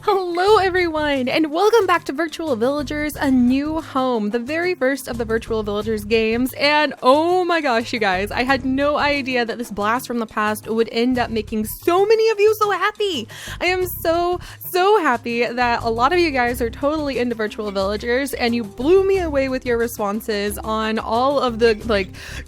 Hello everyone, and welcome back to Virtual Villagers, a new home, the very first of the Virtual Villagers games. And oh my gosh, you guys, I had no idea that this blast from the past would end up making so many of you so happy. I am so happy that a lot of you guys are totally into Virtual Villagers, and you blew me away with your responses on all of the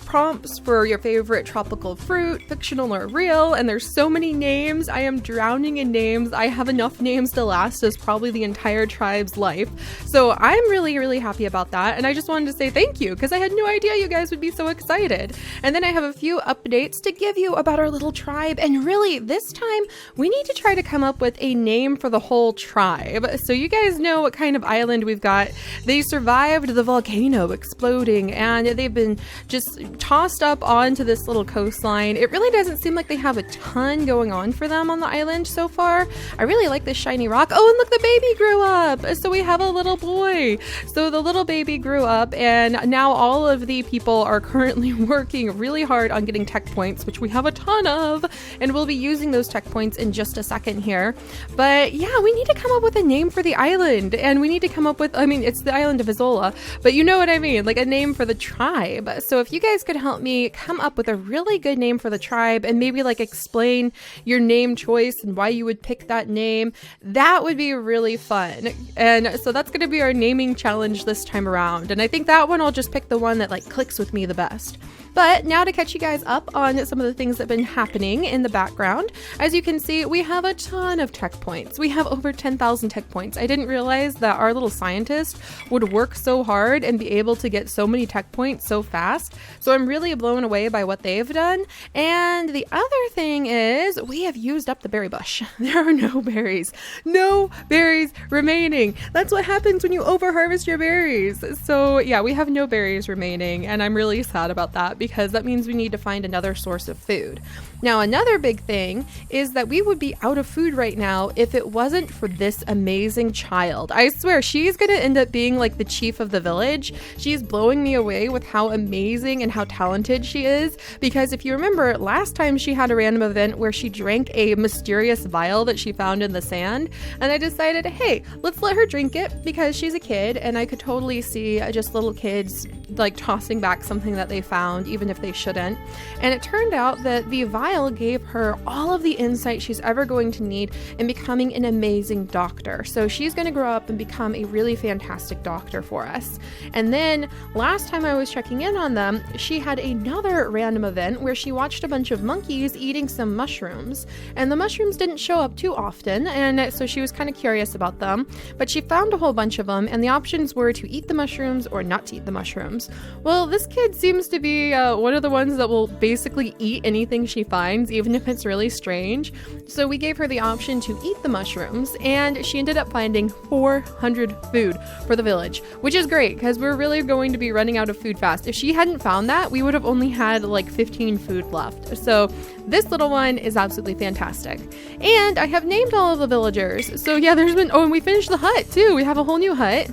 prompts for your favorite tropical fruit, fictional or real, and there's so many names. I am drowning in names. I have enough names to last us probably the entire tribe's life. So I'm really happy about that, and I just wanted to say thank you because I had no idea you guys would be so excited. And then I have a few updates to give you about our little tribe, and really this time we need to try to come up with a name for the whole tribe. So you guys know what kind of island we've got. They survived the volcano exploding, and they've been just tossed up onto this little coastline. It really doesn't seem like they have a ton going on for them on the island so far. I really like this shiny rock. Oh, and look, the baby grew up. So we have a little boy. So the little baby grew up, and now all of the people are currently working really hard on getting tech points, which we have a ton of, and we'll be using those tech points in just a second here. But yeah, we need to come up with a name for the island, and we need to come up with, it's the island of Isola, but you know what I mean, like a name for the tribe. So if you guys could help me come up with a really good name for the tribe and maybe explain your name choice and why you would pick that name, that would be really fun. And so that's going to be our naming challenge this time around. And I think that one I'll just pick the one that clicks with me the best. But now to catch you guys up on some of the things that have been happening in the background. As you can see, we have a ton of tech points. We have over 10,000 tech points. I didn't realize that our little scientist would work so hard and be able to get so many tech points so fast. So I'm really blown away by what they've done. And the other thing is we have used up the berry bush. There are no berries. No berries remaining. That's what happens when you overharvest your berries. So yeah, we have no berries remaining, and I'm really sad about that, because that means we need to find another source of food. Now, another big thing is that we would be out of food right now if it wasn't for this amazing child. I swear, she's going to end up being the chief of the village. She's blowing me away with how amazing and how talented she is, because if you remember, last time she had a random event where she drank a mysterious vial that she found in the sand, and I decided, hey, let's let her drink it because she's a kid, and I could totally see just little kids tossing back something that they found, even if they shouldn't. And it turned out that the vial gave her all of the insight she's ever going to need in becoming an amazing doctor. So she's going to grow up and become a really fantastic doctor for us. And then last time I was checking in on them, she had another random event where she watched a bunch of monkeys eating some mushrooms, and the mushrooms didn't show up too often, and so she was kind of curious about them, but she found a whole bunch of them, and the options were to eat the mushrooms or not to eat the mushrooms. Well, this kid seems to be one of the ones that will basically eat anything she finds, even if it's really strange. So we gave her the option to eat the mushrooms, and she ended up finding 400 food for the village, which is great because we're really going to be running out of food fast. If she hadn't found that, we would have only had 15 food left. So this little one is absolutely fantastic. And I have named all of the villagers. So yeah, and we finished the hut too. We have a whole new hut.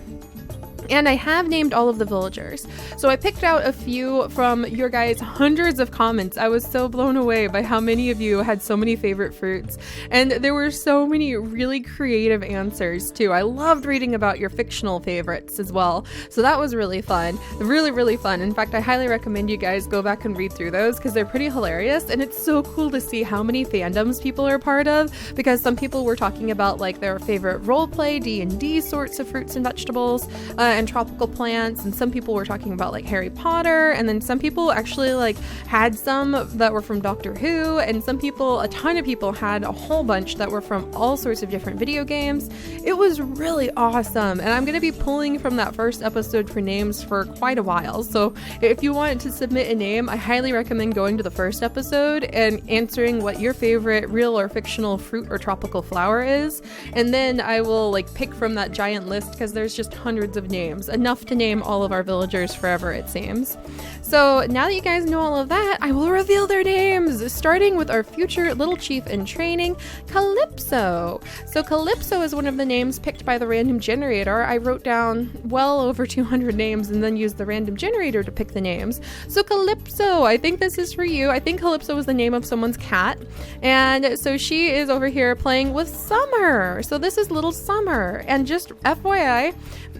And I have named all of the villagers. So I picked out a few from your guys' hundreds of comments. I was so blown away by how many of you had so many favorite fruits. And there were so many really creative answers too. I loved reading about your fictional favorites as well. So that was really fun. Really fun. In fact, I highly recommend you guys go back and read through those because they're pretty hilarious. And it's so cool to see how many fandoms people are part of, because some people were talking about their favorite roleplay, D&D sorts of fruits and vegetables, and tropical plants, and some people were talking about Harry Potter, and then some people actually had some that were from Doctor Who, and a ton of people had a whole bunch that were from all sorts of different video games. It was really awesome, and I'm going to be pulling from that first episode for names for quite a while. So if you want to submit a name, I highly recommend going to the first episode and answering what your favorite real or fictional fruit or tropical flower is, and then I will pick from that giant list because there's just hundreds of names. names, enough to name all of our villagers forever, it seems. So now that you guys know all of that, I will reveal their names, starting with our future little chief in training, Calypso. So Calypso is one of the names picked by the random generator. I wrote down well over 200 names and then used the random generator to pick the names. So Calypso, I think this is for you. I think Calypso was the name of someone's cat. And so she is over here playing with Summer. So this is little Summer. And just FYI,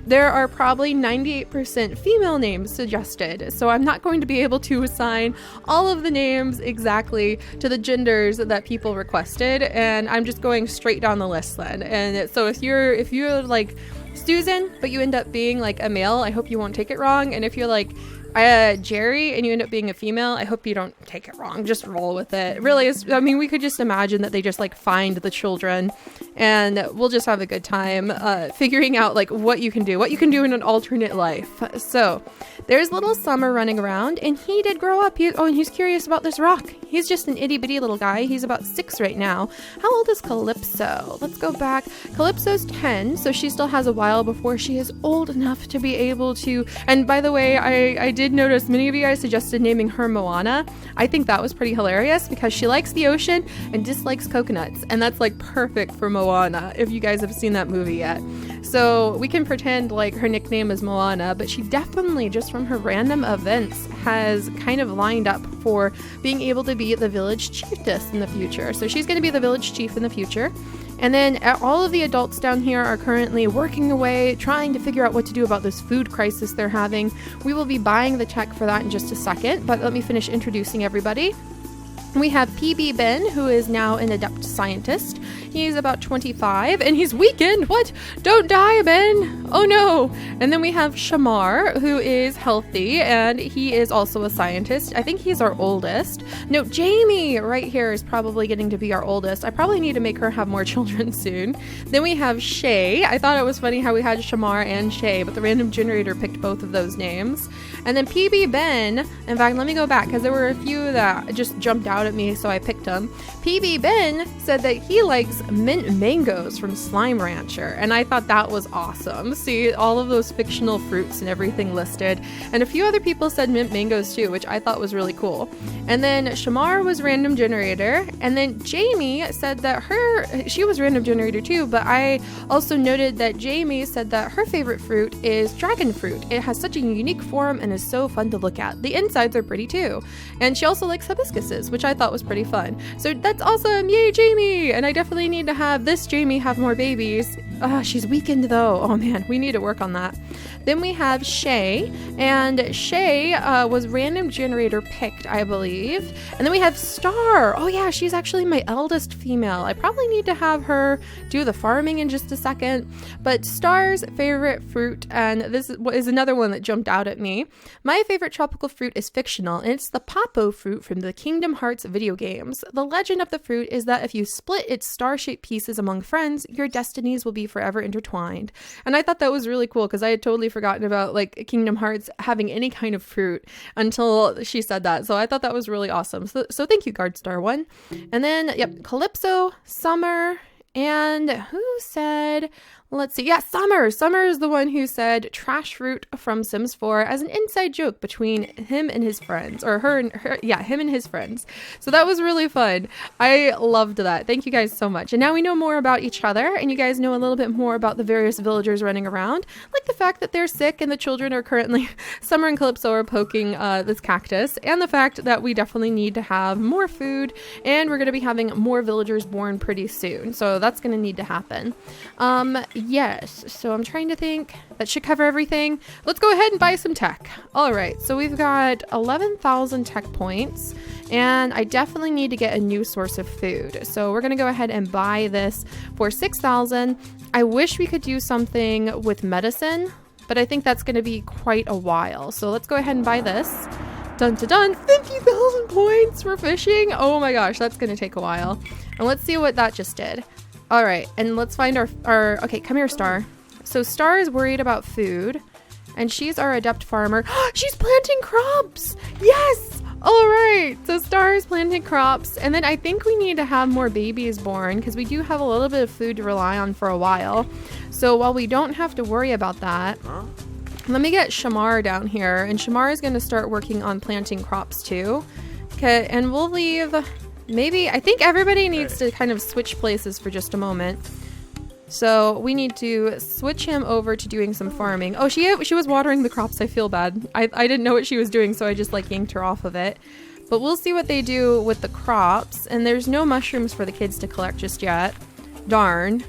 there are probably 98% female names suggested, so I'm not going to be able to assign all of the names exactly to the genders that people requested, and I'm just going straight down the list then. And so if you're like Susan, but you end up being like a male, I hope you won't take it wrong. And if you're like Jerry and you end up being a female, I hope you don't take it wrong. Just roll with it. Really, I mean, we could just imagine that they just like find the children and we'll just have a good time figuring out like what you can do in an alternate life. So there's little Summer running around, and he did grow up. And he's curious about this rock. He's just an itty bitty little guy. He's about 6 right now. How old is Calypso? Let's go back. Calypso's 10, so she still has a while before she is old enough to be able to. And by the way, I did notice many of you guys suggested naming her Moana. I think that was pretty hilarious because she likes the ocean and dislikes coconuts, and that's like perfect for Moana if you guys have seen that movie yet. So we can pretend like her nickname is Moana, but she definitely, just from her random events, has kind of lined up for being able to be the village chiefess in the future. So she's going to be the village chief in the future. And then all of the adults down here are currently working away, trying to figure out what to do about this food crisis they're having. We will be buying the tech for that in just a second, but let me finish introducing everybody. We have PB Ben, who is now an adept scientist. He's about 25, and he's weakened. What? Don't die, Ben. Oh, no. And then we have Shamar, who is healthy, and he is also a scientist. I think he's our oldest. No, Jamie right here is probably getting to be our oldest. I probably need to make her have more children soon. Then we have Shay. I thought it was funny how we had Shamar and Shay, but the random generator picked both of those names. And then PB Ben, in fact, let me go back, because there were a few that just jumped out at me, so I picked them. PB Ben said that he likes mint mangoes from Slime Rancher, and I thought that was awesome. See, all of those fictional fruits and everything listed, and a few other people said mint mangoes too, which I thought was really cool. And then Shamar was random generator, and then Jamie said that she was random generator too, but I also noted that Jamie said that her favorite fruit is dragon fruit. It has such a unique form and is so fun to look at. The insides are pretty too. And she also likes hibiscuses, which I thought was pretty fun. So that's awesome. Yay, Jamie! And I definitely need to have this Jamie have more babies. She's weakened though. Oh man, we need to work on that. Then we have Shay, and Shay was random generator picked, I believe. And then we have Star. Oh yeah, she's actually my eldest female. I probably need to have her do the farming in just a second. But Star's favorite fruit, and this is another one that jumped out at me. My favorite tropical fruit is fictional, and it's the Papo fruit from the Kingdom Hearts video games. The legend of the fruit is that if you split its star-shaped pieces among friends, your destinies will be forever intertwined. And I thought that was really cool because I had totally forgotten about like Kingdom Hearts having any kind of fruit until she said that. So I thought that was really awesome. So thank you, Guardstar 1. And then, yep, Calypso, Summer, and who said... Let's see. Yeah, Summer. Summer is the one who said trash fruit from Sims 4 as an inside joke between him and his friends, or him and his friends. So that was really fun. I loved that. Thank you guys so much. And now we know more about each other, and you guys know a little bit more about the various villagers running around, like the fact that they're sick and the children are currently, Summer and Calypso are poking this cactus, and the fact that we definitely need to have more food, and we're going to be having more villagers born pretty soon. So that's going to need to happen. Yes, so I'm trying to think. That should cover everything. Let's go ahead and buy some tech. All right, so we've got 11,000 tech points, and I definitely need to get a new source of food. So we're gonna go ahead and buy this for 6,000. I wish we could do something with medicine, but I think that's gonna be quite a while. So let's go ahead and buy this. Dun to dun, 50,000 points for fishing. Oh my gosh, that's gonna take a while. And let's see what that just did. All right, and let's find our okay, come here, Star. So Star is worried about food, and she's our adept farmer. She's planting crops! Yes! All right, so Star is planting crops, and then I think we need to have more babies born because we do have a little bit of food to rely on for a while. So while we don't have to worry about that, Let me get Shamar down here, and Shamar is going to start working on planting crops too. Okay, and we'll leave, maybe, I think everybody needs to kind of switch places for just a moment. So we need to switch him over to doing some farming. Oh, she was watering the crops. I feel bad. I didn't know what she was doing, so I just like yanked her off of it. But we'll see what they do with the crops. And there's no mushrooms for the kids to collect just yet. Darn.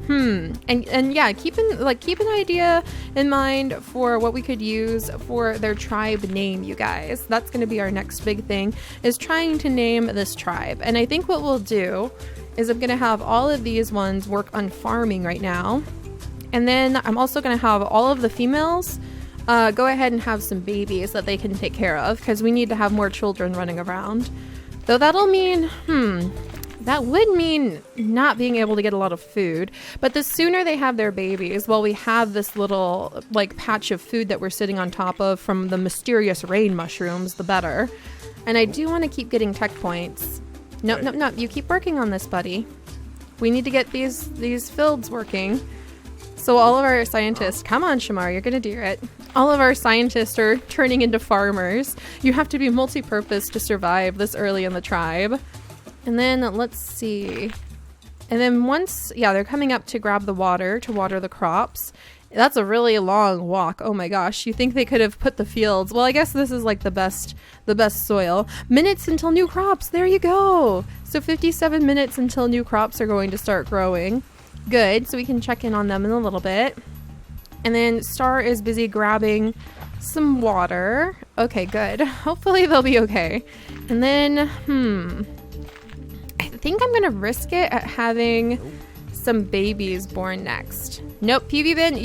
And yeah, keep an idea in mind for what we could use for their tribe name, you guys. That's going to be our next big thing, is trying to name this tribe. And I think what we'll do is I'm going to have all of these ones work on farming right now. And then I'm also going to have all of the females go ahead and have some babies that they can take care of, because we need to have more children running around. Though that'll mean, that would mean not being able to get a lot of food. But the sooner they have their babies, while we have this little like patch of food that we're sitting on top of from the mysterious rain mushrooms, the better. And I do want to keep getting tech points. No, you keep working on this, buddy. We need to get these fields working. So all of our scientists, come on, Shamar, you're gonna do it. All of our scientists are turning into farmers. You have to be multi-purpose to survive this early in the tribe. And then let's see. And then once, yeah, they're coming up to grab the water to water the crops. That's a really long walk. Oh my gosh. You think they could have put the fields. Well, I guess this is like the best soil. Minutes until new crops. There you go. So 57 minutes until new crops are going to start growing. Good. So we can check in on them in a little bit. And then Star is busy grabbing some water. Okay, good. Hopefully they'll be okay. And then, I think I'm gonna risk it at having some babies born next. Nope, PB Ben,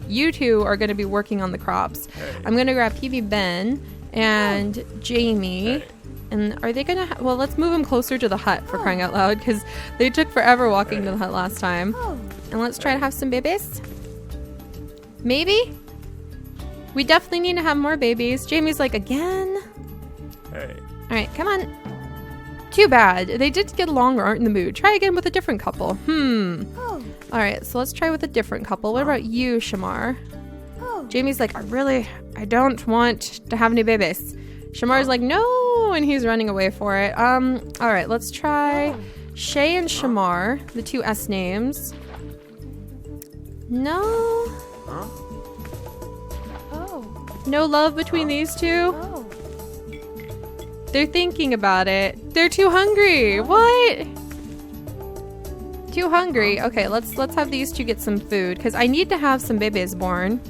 you two are gonna be working on the crops. I'm gonna grab PB Ben and Jamie. And are they gonna, well, let's move them closer to the hut, for crying out loud, because they took forever walking to the hut last time. And let's try to have some babies. Maybe? We definitely need to have more babies. Jamie's like, again? All right, come on. Too bad. They did get along or aren't in the mood. Try again with a different couple. All right, so let's try with a different couple. What about you, Shamar? Jamie's like, I don't want to have any babies. Shamar's like, no, and he's running away for it. All right, let's try Shay and Shamar, the two S names. No. No love between these two? They're thinking about it. They're too hungry. What? Too hungry. Okay, let's have these two get some food, because I need to have some babies born.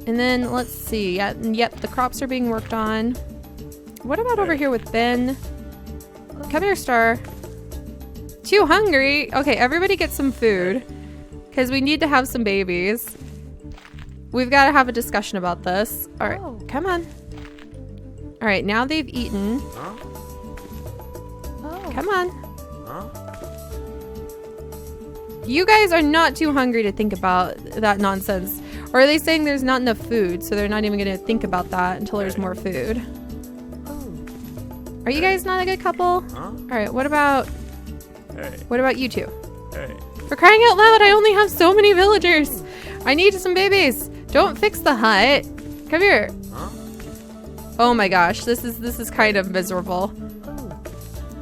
And then let's see. Yep, the crops are being worked on. What about over here with Ben? Come here, Star. Too hungry. Okay, everybody get some food, because we need to have some babies. We've got to have a discussion about this. All right, come on. All right, now they've eaten. Come on. You guys are not too hungry to think about that nonsense. Or are they saying there's not enough food, so they're not even going to think about that until there's more food? Are you guys not a good couple? All right, what about you two? For crying out loud, I only have so many villagers. I need some babies. Don't fix the hut. Come here. Oh my gosh, this is kind of miserable.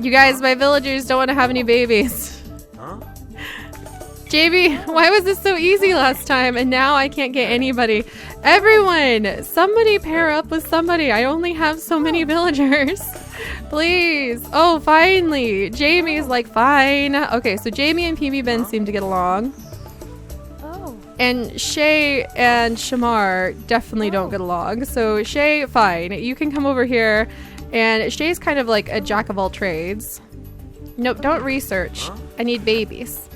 You guys, my villagers don't want to have any babies. JB, why was this so easy last time and now I can't get anybody? Everyone, somebody pair up with somebody. I only have so many villagers. Please. Oh, finally. Jamie's like, fine. Okay, so Jamie and PB Ben seem to get along. And Shay and Shamar definitely don't get along. So Shay, fine. You can come over here. And Shay's kind of like a jack of all trades. Nope, don't research. I need babies.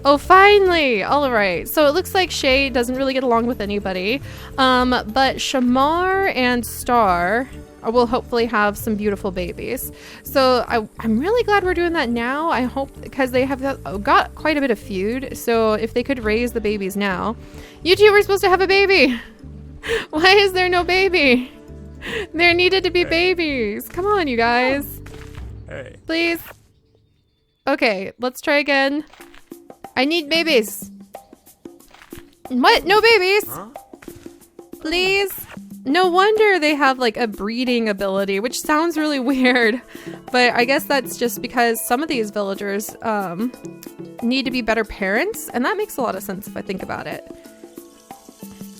Oh, finally. All right. So it looks like Shay doesn't really get along with anybody. But Shamar and Star will hopefully have some beautiful babies. So I'm really glad we're doing that now. I hope, because they have got quite a bit of feud. So if they could raise the babies now. You two were supposed to have a baby. Why is there no baby? There needed to be babies. Come on, you guys. Please. Okay, let's try again. I need babies. What? No babies? Please? No wonder they have like a breeding ability, which sounds really weird. But I guess that's just because some of these villagers need to be better parents. And that makes a lot of sense if I think about it.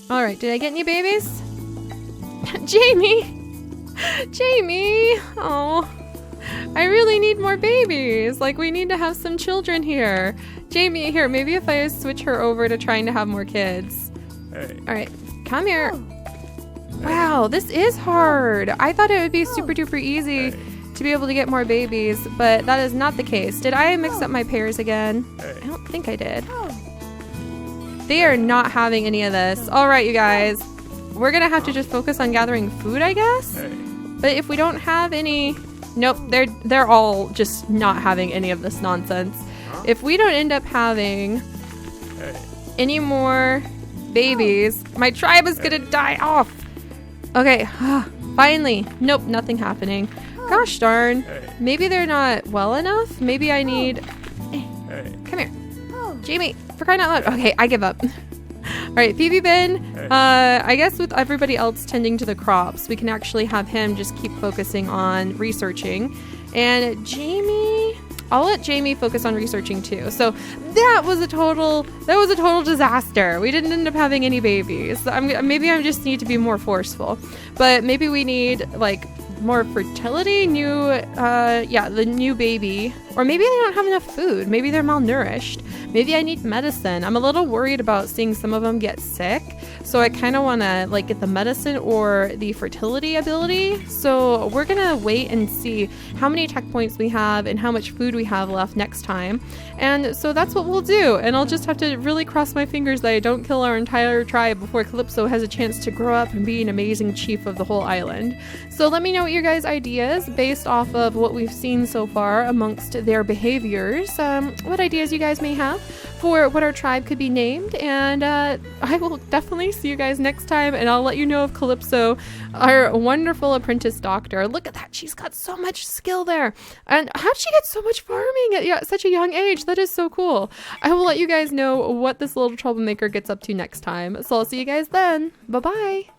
All right, did I get any babies? Jamie! Jamie! Oh, I really need more babies. Like, we need to have some children here. Jamie, here, maybe if I switch her over to trying to have more kids. Hey. All right, come here. Wow, this is hard. I thought it would be super duper easy to be able to get more babies, but that is not the case. Did I mix up my pairs again? I don't think I did. They are not having any of this. All right, you guys. We're gonna have to just focus on gathering food, I guess. But if we don't have any, nope, they're all just not having any of this nonsense. If we don't end up having any more babies, my tribe is gonna die off. Okay, finally. Nope, nothing happening. Gosh darn. Maybe they're not well enough. Maybe I need. Come here, Jamie. For crying out loud. Okay, I give up. All right, Phoebe Ben, I guess with everybody else tending to the crops, we can actually have him just keep focusing on researching. And Jamie, I'll let Jamie focus on researching too. So that was a total disaster. We didn't end up having any babies. Maybe I just need to be more forceful. But maybe we need like more fertility, the new baby. Or maybe they don't have enough food. Maybe they're malnourished. Maybe I need medicine. I'm a little worried about seeing some of them get sick. So I kind of want to like get the medicine or the fertility ability. So we're going to wait and see how many tech points we have and how much food we have left next time. And so that's what we'll do. And I'll just have to really cross my fingers that I don't kill our entire tribe before Calypso has a chance to grow up and be an amazing chief of the whole island. So let me know what your guys' ideas based off of what we've seen so far amongst their behaviors. What ideas you guys may have for what our tribe could be named, and I will definitely see you guys next time, and I'll let you know of Calypso, our wonderful apprentice doctor. Look at that, she's got so much skill there, and how'd she get so much farming at such a young age? That is so cool. I will let you guys know what this little troublemaker gets up to next time, so I'll see you guys then. Bye bye.